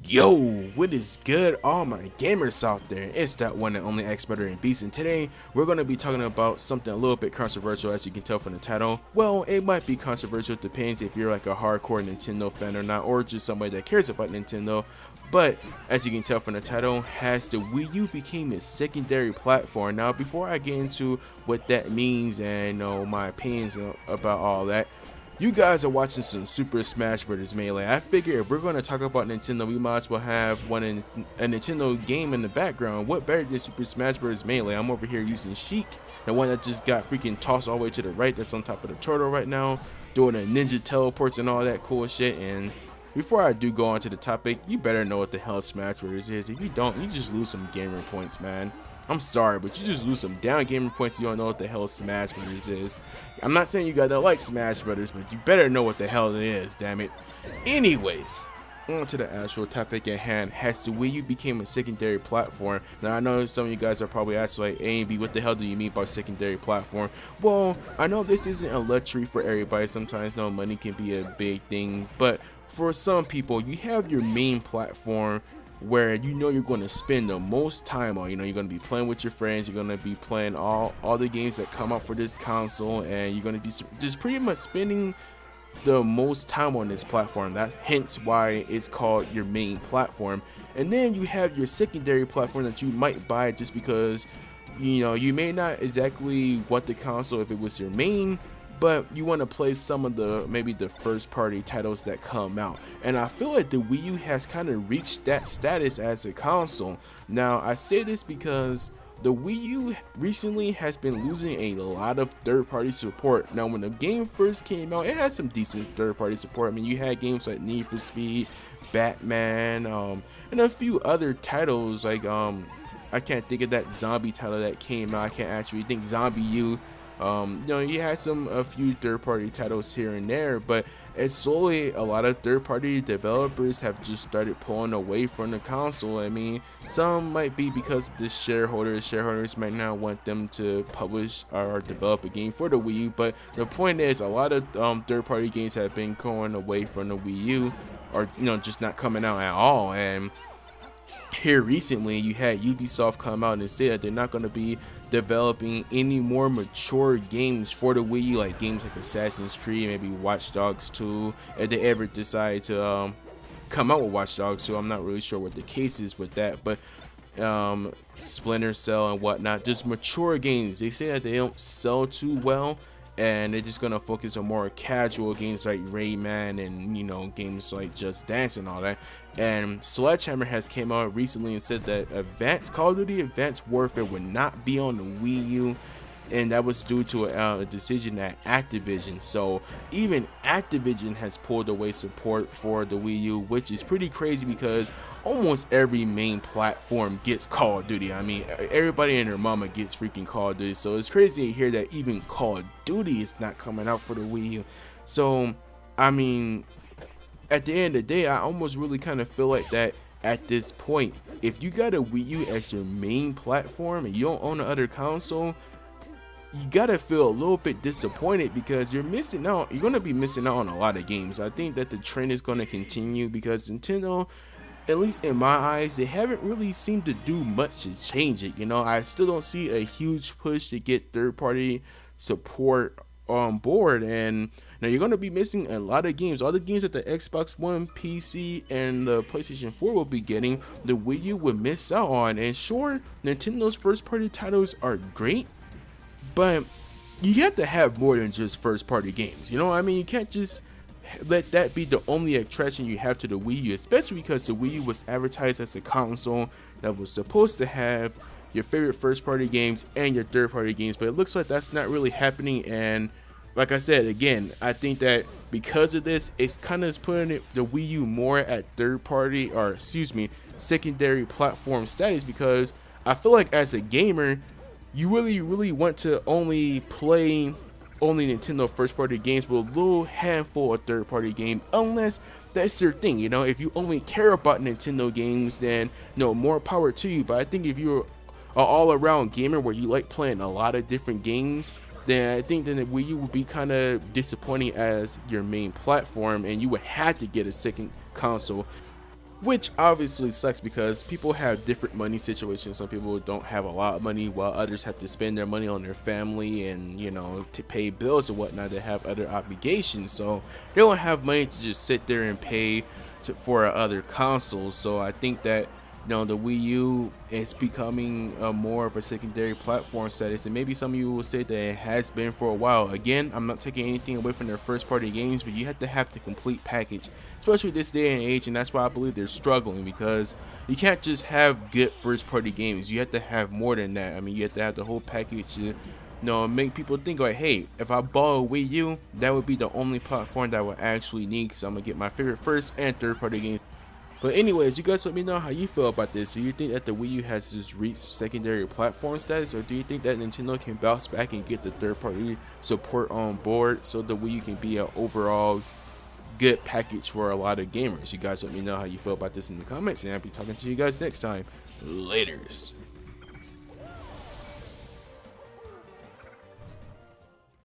Yo, what is good, all my gamers out there? It's that one and only X Better and Beast, and today we're going to be talking about something a little bit controversial, as you can tell from the title. Well, it might be controversial, depends if you're like a hardcore Nintendo fan or not, or just somebody that cares about Nintendo. But as you can tell from the title, has the Wii U became a secondary platform? Now, before I get into what that means and my opinions about all that, you guys are watching some Super Smash Bros. Melee. I figure if we're going to talk about Nintendo, we might as well have a Nintendo game in the background. What better than Super Smash Bros. Melee? I'm over here using Sheik, the one that just got freaking tossed all the way to the right, that's on top of the turtle right now, doing a ninja teleports and all that cool shit. And before I do go on to the topic, you better know what the hell Smash Bros. Is. If you don't, you just lose some gamer points, man. I'm sorry, but you just lose some down gamer points. You don't know what the hell Smash Brothers is. I'm not saying you gotta like Smash Brothers, but you better know what the hell it is, damn it. Anyways, on to the actual topic at hand. Has the Wii U became a secondary platform? Now I know some of you guys are probably asking like, A and B, what the hell do you mean by secondary platform? Well, I know this isn't a luxury for everybody. Sometimes no money can be a big thing, but for some people, you have your main platform where you know you're going to spend the most time on. You're going to be playing with your friends, you're going to be playing all the games that come out for this console, and you're going to be just pretty much spending the most time on this platform. That's hence why it's called your main platform. And then you have your secondary platform that you might buy just because you may not exactly want the console if it was your main, but you want to play some of maybe the first party titles that come out. And I feel like the Wii U has kind of reached that status as a console. Now I say this because the Wii U recently has been losing a lot of third-party support. Now when the game first came out, it had some decent third-party support. I mean, you had games like Need for Speed, Batman, and a few other titles like I can't think of that zombie title that came out. I can't actually think Zombie U. You had a few third-party titles here and there, but it's slowly a lot of third-party developers have just started pulling away from the console. I mean, some might be because the shareholders might not want them to publish or develop a game for the Wii U, but the point is a lot of third-party games have been going away from the Wii U, or just not coming out at all. And here recently you had Ubisoft come out and say that they're not going to be developing any more mature games for the Wii U, like games like Assassin's Creed, maybe Watch Dogs 2, if they ever decide to come out with Watch Dogs 2. I'm not really sure what the case is with that, but Splinter Cell and whatnot, just mature games. They say that they don't sell too well, and they're just gonna focus on more casual games like Rayman and games like Just Dance and all that. And Sledgehammer has came out recently and said that Call of Duty Advanced Warfare would not be on the Wii U, and that was due to a decision at Activision. So even Activision has pulled away support for the Wii U, which is pretty crazy because almost every main platform gets Call of Duty. I mean, everybody and their mama gets freaking Call of Duty, so it's crazy to hear that even Call of Duty is not coming out for the Wii U. So I mean, at the end of the day, I almost really kind of feel like that at this point, if you got a Wii U as your main platform and you don't own the other console, you gotta feel a little bit disappointed because you're missing out. You're gonna be missing out on a lot of games. I think that the trend is gonna continue because Nintendo, at least in my eyes, they haven't really seemed to do much to change it. I still don't see a huge push to get third-party support on board, and now you're gonna be missing a lot of games. All the games that the Xbox One, PC, and the PlayStation 4 will be getting, the Wii U would miss out on. And sure, Nintendo's first-party titles are great, but you have to have more than just first party games. I mean, you can't just let that be the only attraction you have to the Wii U, especially because the Wii U was advertised as a console that was supposed to have your favorite first party games and your third party games, but it looks like that's not really happening. And like I said, again, I think that because of this, it's kind of putting the Wii U more at secondary platform status, because I feel like as a gamer, you really want to only play Nintendo first party games with a little handful of third party games, unless that's your thing. If you only care about Nintendo games, then more power to you. But I think if you're an all around gamer where you like playing a lot of different games, then I think that the Wii U would be kind of disappointing as your main platform, and you would have to get a second console. which obviously sucks because people have different money situations. Some people don't have a lot of money, while others have to spend their money on their family and, you know, to pay bills and whatnot. They have other obligations, so they don't have money to just sit there and pay for other consoles. So I think that, you know, the Wii U is becoming more of a secondary platform status, and maybe some of you will say that it has been for a while. Again, I'm not taking anything away from their first party games, but you have to have the complete package, especially this day and age, and that's why I believe they're struggling, because you can't just have good first party games. You have to have more than that. I mean, you have to have the whole package to, you know, make people think like, hey, if I bought a Wii U, that would be the only platform that I would actually need, because I'm gonna get my favorite first and third party games. But anyways, you guys let me know how you feel about this. Do you think that the Wii U has just reached secondary platform status, or do you think that Nintendo can bounce back and get the third party support on board so the Wii U can be an overall good package for a lot of gamers? You guys let me know how you feel about this in the comments, and I'll be talking to you guys next time. Laters.